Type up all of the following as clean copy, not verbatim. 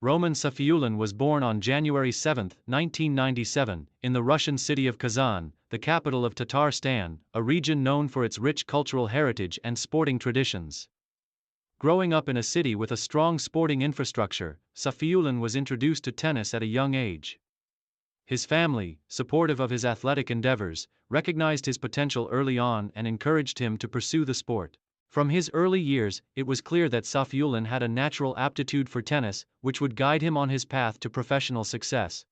Roman Safiullin was born on January 7, 1997, in the Russian city of Kazan, the capital of Tatarstan, a region known for its rich cultural heritage and sporting traditions. Growing up in a city with a strong sporting infrastructure, Safiullin was introduced to tennis at a young age. His family, supportive of his athletic endeavors, recognized his potential early on and encouraged him to pursue the sport. From his early years, it was clear that Safiullin had a natural aptitude for tennis, which would guide him on his path to professional success.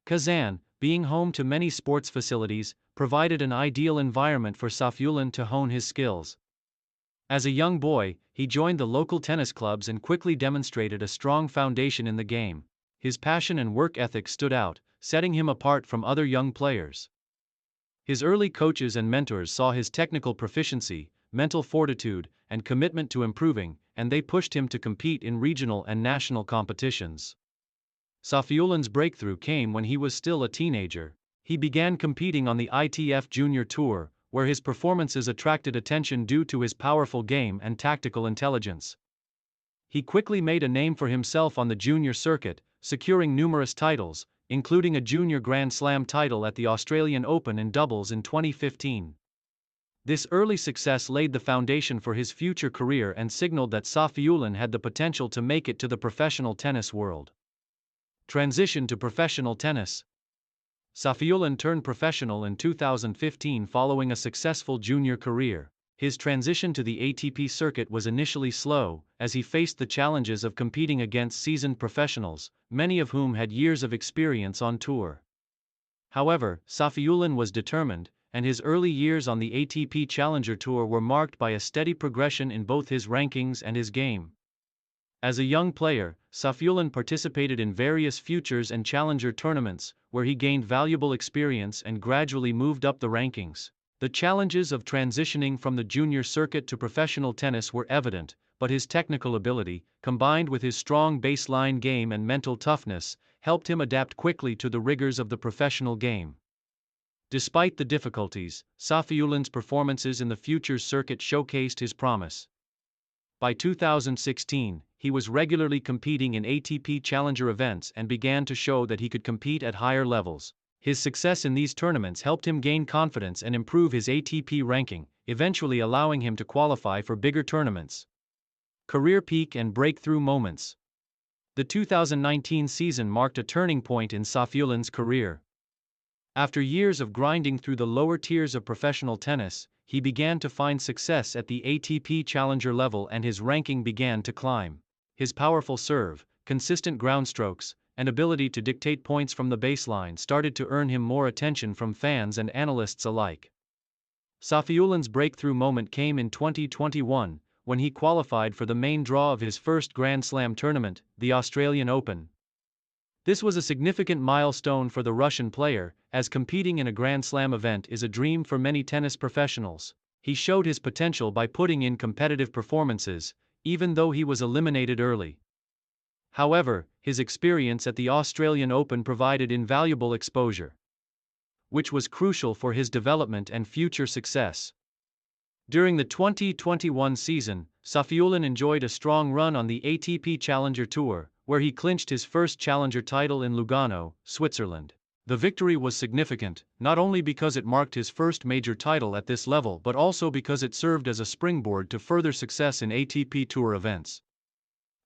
Kazan, being home to many sports facilities, provided an ideal environment for Safiullin to hone his skills. As a young boy, he joined the local tennis clubs and quickly demonstrated a strong foundation in the game. His passion and work ethic stood out, setting him apart from other young players. His early coaches and mentors saw his technical proficiency, mental fortitude, and commitment to improving, and they pushed him to compete in regional and national competitions. Safiullin's breakthrough came when he was still a teenager. He began competing on the ITF Junior Tour, where his performances attracted attention due to his powerful game and tactical intelligence. He quickly made a name for himself on the junior circuit, securing numerous titles, including a junior Grand Slam title at the Australian Open in doubles in 2015. This early success laid the foundation for his future career and signaled that Safiullin had the potential to make it to the professional tennis world. Transition to professional tennis. Safiullin turned professional in 2015 following a successful junior career. His transition to the ATP circuit was initially slow, as he faced the challenges of competing against seasoned professionals, many of whom had years of experience on tour. However, Safiullin was determined, and his early years on the ATP Challenger Tour were marked by a steady progression in both his rankings and his game. As a young player, Safiullin participated in various Futures and Challenger tournaments, where he gained valuable experience and gradually moved up the rankings. The challenges of transitioning from the junior circuit to professional tennis were evident, but his technical ability, combined with his strong baseline game and mental toughness, helped him adapt quickly to the rigors of the professional game. Despite the difficulties, Safiullin's performances in the Futures circuit showcased his promise. By 2016, he was regularly competing in ATP Challenger events and began to show that he could compete at higher levels. His success in these tournaments helped him gain confidence and improve his ATP ranking, eventually allowing him to qualify for bigger tournaments. Career peak and breakthrough moments. The 2019 season marked a turning point in Safiullin's career. After years of grinding through the lower tiers of professional tennis, he began to find success at the ATP Challenger level and his ranking began to climb. His powerful serve, consistent ground strokes, and ability to dictate points from the baseline started to earn him more attention from fans and analysts alike. Safiullin's breakthrough moment came in 2021, when he qualified for the main draw of his first Grand Slam tournament, the Australian Open. This was a significant milestone for the Russian player, as competing in a Grand Slam event is a dream for many tennis professionals. He showed his potential by putting in competitive performances, even though he was eliminated early. However, his experience at the Australian Open provided invaluable exposure, which was crucial for his development and future success. During the 2021 season, Safiullin enjoyed a strong run on the ATP Challenger Tour, where he clinched his first Challenger title in Lugano, Switzerland. The victory was significant, not only because it marked his first major title at this level but also because it served as a springboard to further success in ATP Tour events.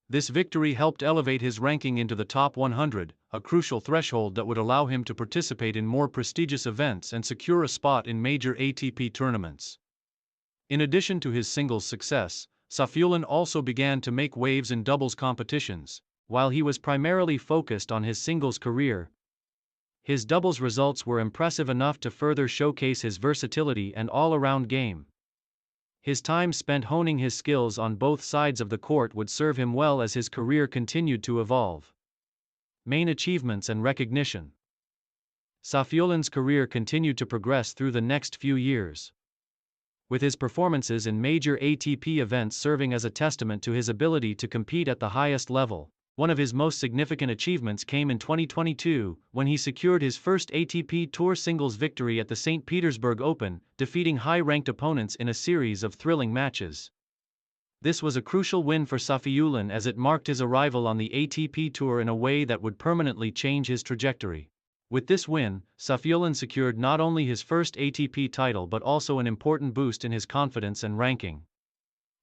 This victory helped elevate his ranking into the top 100, a crucial threshold that would allow him to participate in more prestigious events and secure a spot in major ATP tournaments. In addition to his singles success, Safiullin also began to make waves in doubles competitions. While he was primarily focused on his singles career, his doubles results were impressive enough to further showcase his versatility and all-around game. His time spent honing his skills on both sides of the court would serve him well as his career continued to evolve. Main achievements and recognition. Safiullin's career continued to progress through the next few years, with his performances in major ATP events serving as a testament to his ability to compete at the highest level. One of his most significant achievements came in 2022, when he secured his first ATP Tour singles victory at the St. Petersburg Open, defeating high-ranked opponents in a series of thrilling matches. This was a crucial win for Safiullin as it marked his arrival on the ATP Tour in a way that would permanently change his trajectory. With this win, Safiullin secured not only his first ATP title but also an important boost in his confidence and ranking.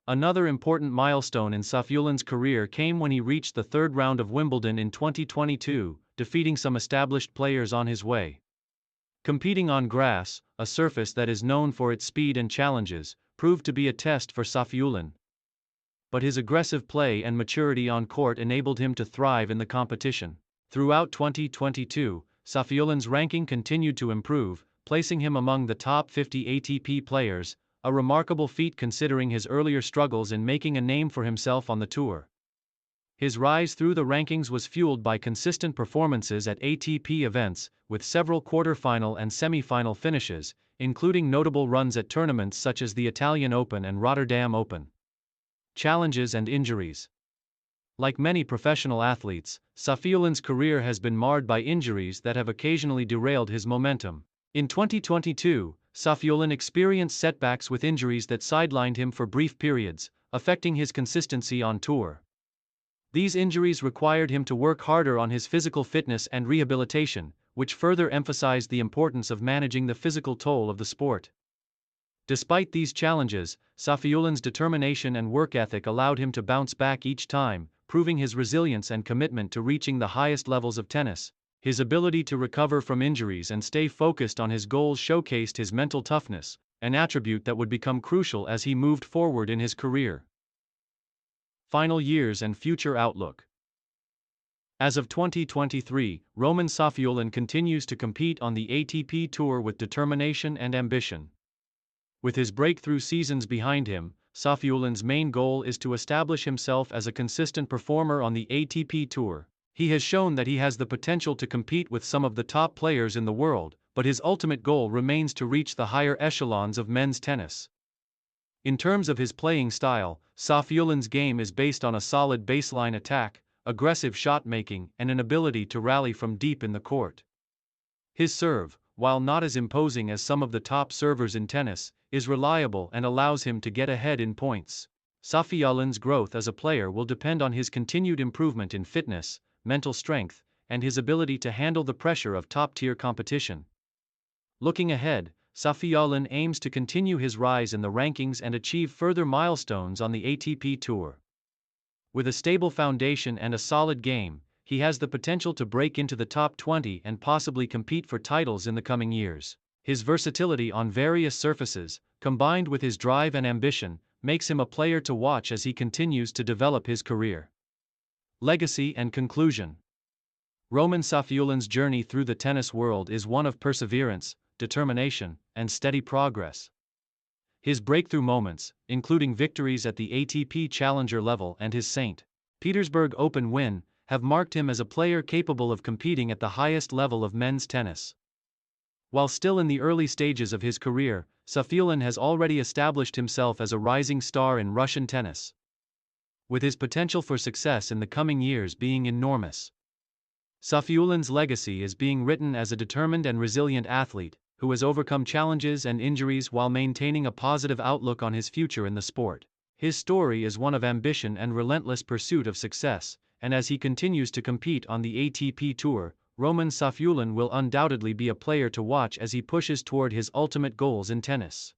Another important milestone in Safiullin's career came when he reached the third round of Wimbledon in 2022, defeating some established players on his way. Competing on grass, a surface that is known for its speed and challenges, proved to be a test for Safiullin. But his aggressive play and maturity on court enabled him to thrive in the competition. Throughout 2022, Safiullin's ranking continued to improve, placing him among the top 50 ATP players, a remarkable feat considering his earlier struggles in making a name for himself on the tour. His rise through the rankings was fueled by consistent performances at ATP events, with several quarter-final and semi-final finishes, including notable runs at tournaments such as the Italian Open and Rotterdam Open. Challenges and injuries. Like many professional athletes, Safiullin's career has been marred by injuries that have occasionally derailed his momentum. In 2022, Safiullin experienced setbacks with injuries that sidelined him for brief periods, affecting his consistency on tour. These injuries required him to work harder on his physical fitness and rehabilitation, which further emphasized the importance of managing the physical toll of the sport. Despite these challenges, Safiullin's determination and work ethic allowed him to bounce back each time, proving his resilience and commitment to reaching the highest levels of tennis. His ability to recover from injuries and stay focused on his goals showcased his mental toughness, an attribute that would become crucial as he moved forward in his career. Final years and future outlook. As of 2023, Roman Safiullin continues to compete on the ATP Tour with determination and ambition. With his breakthrough seasons behind him, Safiullin's main goal is to establish himself as a consistent performer on the ATP Tour. He has shown that he has the potential to compete with some of the top players in the world, but his ultimate goal remains to reach the higher echelons of men's tennis. In terms of his playing style, Safiullin's game is based on a solid baseline attack, aggressive shot-making, and an ability to rally from deep in the court. His serve, while not as imposing as some of the top servers in tennis, is reliable and allows him to get ahead in points. Safiullin's growth as a player will depend on his continued improvement in fitness, mental strength, and his ability to handle the pressure of top-tier competition. Looking ahead, Safiullin aims to continue his rise in the rankings and achieve further milestones on the ATP Tour. With a stable foundation and a solid game, he has the potential to break into the top 20 and possibly compete for titles in the coming years. His versatility on various surfaces, combined with his drive and ambition, makes him a player to watch as he continues to develop his career. Legacy and conclusion. Roman Safiullin's journey through the tennis world is one of perseverance, determination, and steady progress. His breakthrough moments, including victories at the ATP Challenger level and his St. Petersburg Open win, have marked him as a player capable of competing at the highest level of men's tennis. While still in the early stages of his career, Safiullin has already established himself as a rising star in Russian tennis, with his potential for success in the coming years being enormous. Safiullin's legacy is being written as a determined and resilient athlete, who has overcome challenges and injuries while maintaining a positive outlook on his future in the sport. His story is one of ambition and relentless pursuit of success, and as he continues to compete on the ATP Tour, Roman Safiullin will undoubtedly be a player to watch as he pushes toward his ultimate goals in tennis.